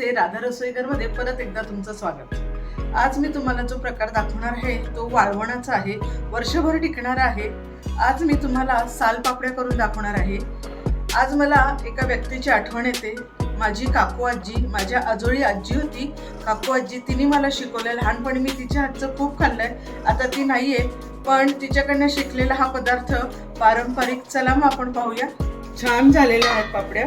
नमस्ते, राधा रसोईघरमध्ये परत एकदा तुमचं स्वागत। आज मी तुम्हाला जो प्रकार दाखवणार आहे तो वाळवणाचा आहे, वर्षभर टिकणारा आहे। आज मी तुम्हाला सालपापड्या करून दाखवणार आहे। आज मला एका व्यक्तीची आठवण येते, माझी काकू आजी, माझ्या आजोळी आजी होती काकू आजी, तिने मला शिकवलं। लहानपणी मी तिच्या हातचं खूप खाल्लंय, आता ती नाहीये, पण तिच्याकडनं शिकलेला हा पदार्थ पारंपरिक। चला मग आपण पाहूया। छान झालेल्या आहेत पापड्या।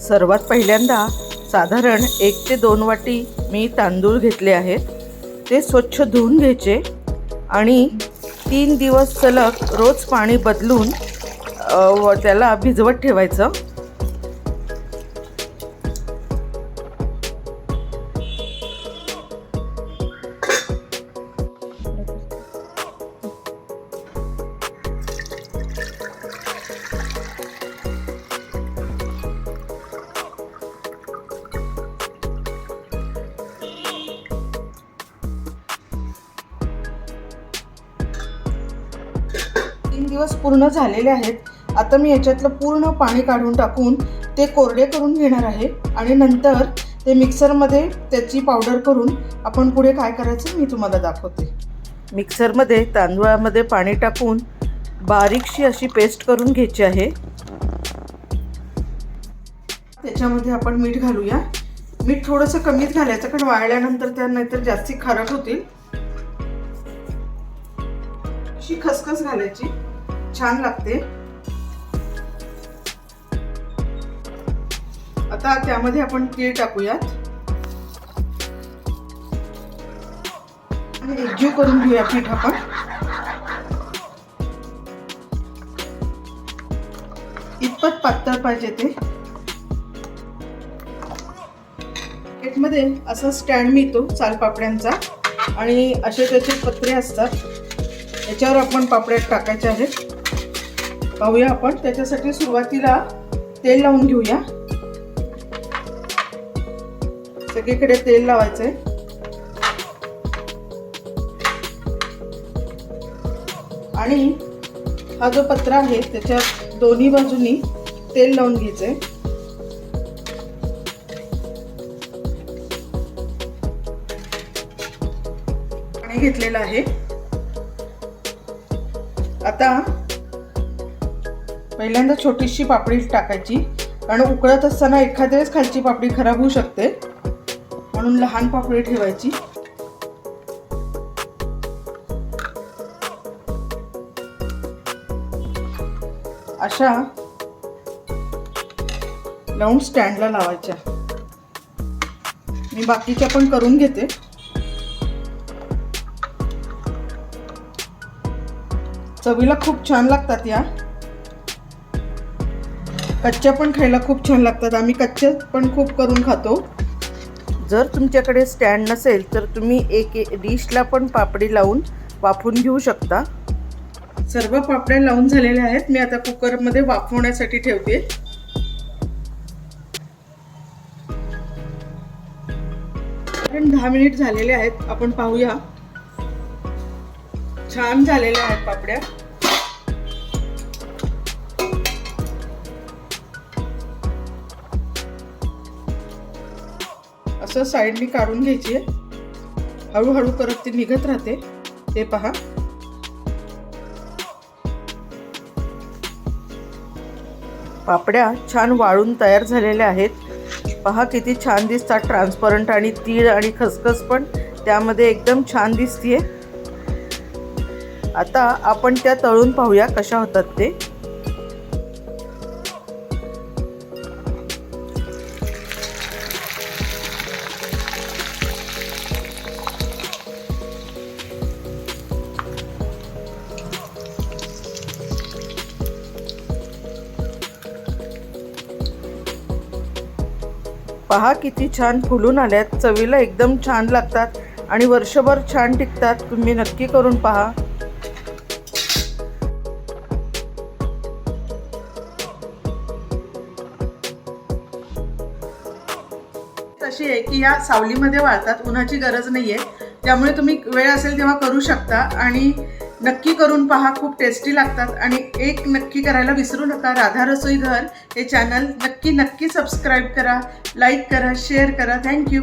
सर्वात पहिल्यांदा साधारण 1 ते 2 वाटी मी तांदूळ घेतले आहेत। ते स्वच्छ धुवून घ्यायचे आणि 3 दिवस सलग रोज पाणी बदलून त्याला भिजवत ठेवायचं। दिवस पूर्ण झालेले आहेत। आता मी याच्यातलं पूर्ण पाणी काढून टाकून ते कोरडे करून घेणार आहे आणि नंतर ते मिक्सरमध्ये त्याची पावडर करून आपण पुढे काय करायचं मी तुम्हाला दाखवते। मिक्सरमध्ये तांदूळामध्ये पाणी टाकून बारीकशी अशी पेस्ट करून घ्यायची आहे। त्याच्यामध्ये आपण मीठ घालूया। मीठ थोडंसं कमीच घालायचं, कारण वाळल्यानंतर त्या नाहीतर जास्ती खारट होतील। अशी खसखस घालायची, छान लागते। आता त्यामध्ये आपण तीळ टाकूयात आणि एकजीव करून घेऊया पीठ आपण। इतपत पातळ पाहिजे ते। पीठमध्ये असा स्टँड मिळतो सालपापड्यांचा आणि असे त्याचे पत्रे असतात, याच्यावर आपण पापड्या टाकायच्या आहेत। पाहूया आपण। त्याच्यासाठी सुरुवातीला तेल लावून घेऊया। सगळीकडे तेल लावायचंय आणि हा जो पत्रा आहे त्याच्या दोन्ही बाजूनी तेल लावून घ्यायचंय। पाणी घेतलेलं आहे। आता पहिल्यांदा छोटीशी पापडी टाकायची, कारण उकळत असताना एखाद्या वेळेस खालची पापडी खराब होऊ शकते, म्हणून लहान पापडी ठेवायची। अशा लावून स्टँडला लावायच्या। मी बाकीच्या पण करून घेते। चवीला खूप छान लागतात या। कच्च्या पण खायला खूप छान लागतात, आम्ही कच्च्या पण खूप करून खातो। जर तुमच्याकडे स्टँड नसेल तर तुम्ही एक डिशला पण पापडी लावून वाफवून घेऊ शकता। सर्व पापड्या लावून झालेल्या आहेत। मी आता कुकरमध्ये वाफवण्यासाठी ठेवते। कारण 10 मिनिट झालेले आहेत, आपण पाहूया। छान झालेल्या आहेत पापड्या। असं साईडनी काढून घ्यायची आहे, हळूहळू करत ती निघत राहते। ते पहा, पापड्या छान वाळून तयार झालेल्या आहेत। पहा किती छान दिसतात, ट्रान्सपरंट, आणि तीळ आणि खसखस पण त्यामध्ये एकदम छान दिसतीये। आता आपण त्या तळून पाहूया कशा होतात ते। पहा किती छान फुलून आल्यात, चवीला एकदम छान लागतात आणि वर्षभर छान टिकतात. तुम्ही नक्की करून पहा. अशी आहे की या सावलीमध्ये वाळतात, उन्हाची गरज नाही आहे. त्यामुळे तुम्ही वेळ असेल तेव्हा करू शकता आणि नक्की करून पहा. खूप टेस्टी लागतात. आणि एक नक्की करायला विसरू नका, राधा रसोई घर हे चॅनल नक्की सबस्क्राईब करा, लाईक करा, शेअर करा. थँक्यू.